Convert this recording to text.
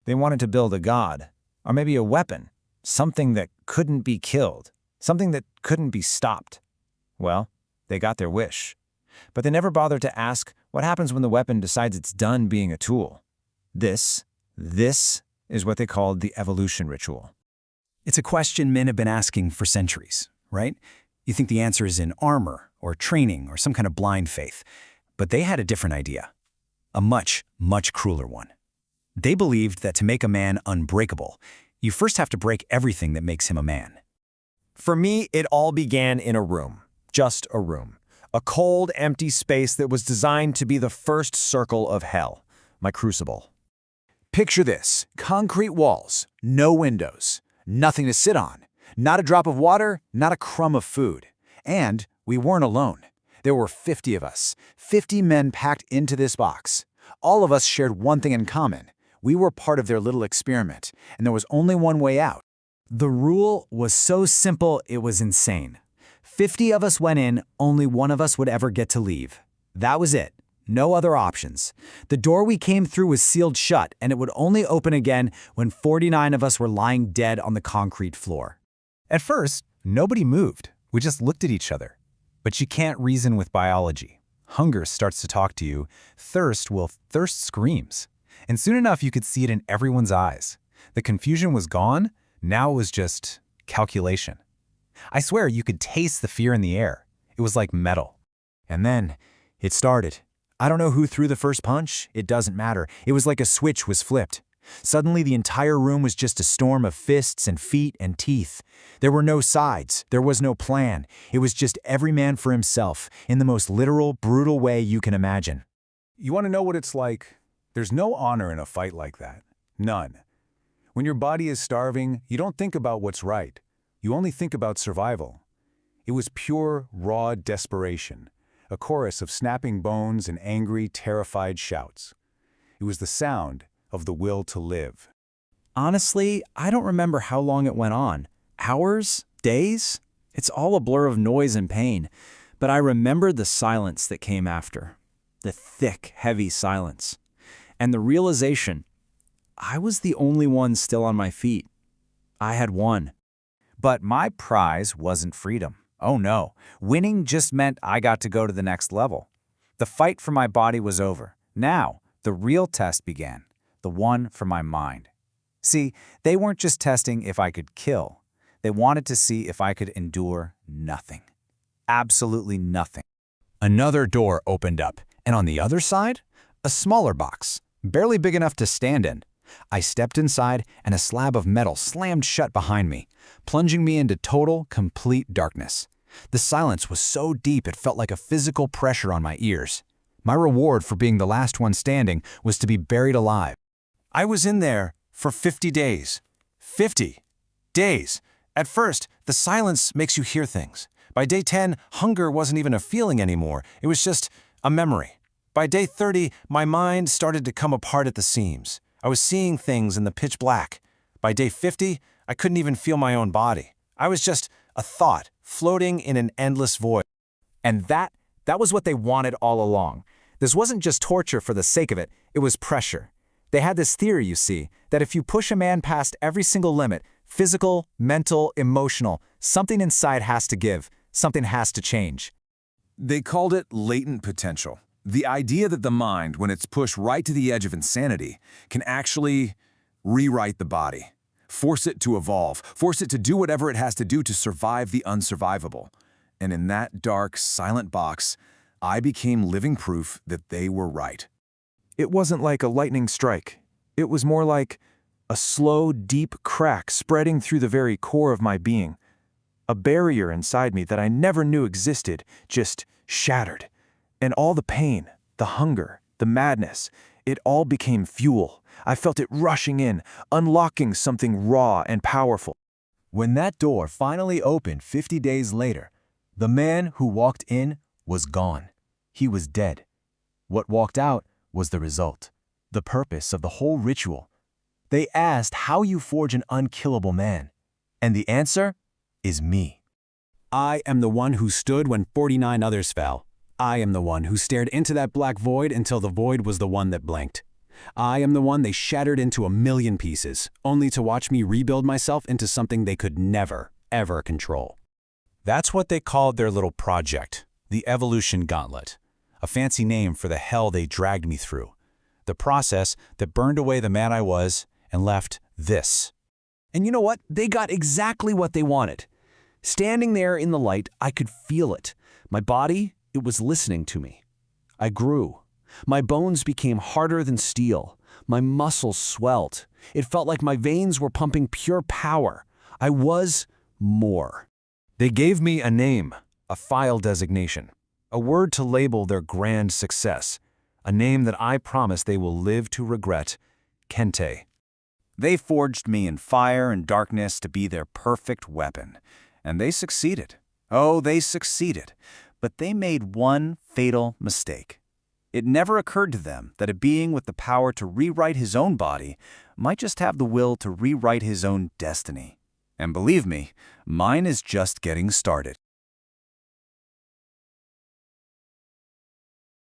They wanted to build a god, or maybe a weapon, something that couldn't be killed, something that couldn't be stopped. Well, they got their wish. But they never bothered to ask what happens when the weapon decides it's done being a tool. This is what they called the evolution ritual. It's a question men have been asking for centuries, right? You think the answer is in armor, or training, or some kind of blind faith. But they had a different idea. A much, much crueler one. They believed that to make a man unbreakable, you first have to break everything that makes him a man. For me, it all began in a room. Just a room. A cold, empty space that was designed to be the first circle of hell. My crucible. Picture this. Concrete walls, no windows, nothing to sit on, not a drop of water, not a crumb of food. And we weren't alone. There were 50 of us, 50 men packed into this box. All of us shared one thing in common. We were part of their little experiment, and there was only one way out. The rule was so simple it was insane. 50 of us went in, only one of us would ever get to leave. That was it. No other options. The door we came through was sealed shut, and it would only open again when 49 of us were lying dead on the concrete floor. At first, nobody moved. We just looked at each other. But you can't reason with biology. Hunger starts to talk to you. Thirst screams. And soon enough, you could see it in everyone's eyes. The confusion was gone. Now it was just calculation. I swear you could taste the fear in the air. It was like metal. And then it started. I don't know who threw the first punch. It doesn't matter. It was like a switch was flipped. Suddenly, the entire room was just a storm of fists and feet and teeth. There were no sides. There was no plan. It was just every man for himself, in the most literal, brutal way you can imagine. You want to know what it's like? There's no honor in a fight like that. None. When your body is starving, you don't think about what's right. You only think about survival. It was pure, raw desperation, a chorus of snapping bones and angry, terrified shouts. It was the sound of the will to live. Honestly, I don't remember how long it went on. Hours? Days? It's all a blur of noise and pain. But I remembered the silence that came after. The thick, heavy silence. And the realization, I was the only one still on my feet. I had won. But my prize wasn't freedom. Oh no, winning just meant I got to go to the next level. The fight for my body was over. Now, the real test began, the one for my mind. See, they weren't just testing if I could kill. They wanted to see if I could endure nothing. Absolutely nothing. Another door opened up, and on the other side, a smaller box, barely big enough to stand in. I stepped inside, and a slab of metal slammed shut behind me, plunging me into total, complete darkness. The silence was so deep it felt like a physical pressure on my ears. My reward for being the last one standing was to be buried alive. I was in there for 50 days. 50 days. At first, the silence makes you hear things. By day 10, hunger wasn't even a feeling anymore. It was just a memory. By day 30, my mind started to come apart at the seams. I was seeing things in the pitch black. By day 50, I couldn't even feel my own body. I was just a thought floating in an endless void. And that was what they wanted all along. This wasn't just torture for the sake of it, it was pressure. They had this theory, you see, that if you push a man past every single limit, physical, mental, emotional, something inside has to give, something has to change. They called it latent potential. The idea that the mind, when it's pushed right to the edge of insanity, can actually rewrite the body, force it to evolve, force it to do whatever it has to do to survive the unsurvivable. And in that dark, silent box, I became living proof that they were right. It wasn't like a lightning strike. It was more like a slow, deep crack spreading through the very core of my being. A barrier inside me that I never knew existed just shattered. And all the pain, the hunger, the madness, it all became fuel. I felt it rushing in, unlocking something raw and powerful. When that door finally opened 50 days later, the man who walked in was gone. He was dead. What walked out was the result, the purpose of the whole ritual. They asked how you forge an unkillable man, and the answer is me. I am the one who stood when 49 others fell. I am the one who stared into that black void until the void was the one that blinked. I am the one they shattered into a million pieces, only to watch me rebuild myself into something they could never, ever control. That's what they called their little project, the Evolution Gauntlet, a fancy name for the hell they dragged me through, the process that burned away the man I was and left this. And you know what? They got exactly what they wanted. Standing there in the light, I could feel it. My body, it was listening to me. I grew. My bones became harder than steel. My muscles swelled. It felt like my veins were pumping pure power. I was more. They gave me a name, a file designation, a word to label their grand success, a name that I promise they will live to regret, Kente. They forged me in fire and darkness to be their perfect weapon. And they succeeded. Oh, they succeeded. But they made one fatal mistake. It never occurred to them that a being with the power to rewrite his own body might just have the will to rewrite his own destiny. And believe me, mine is just getting started.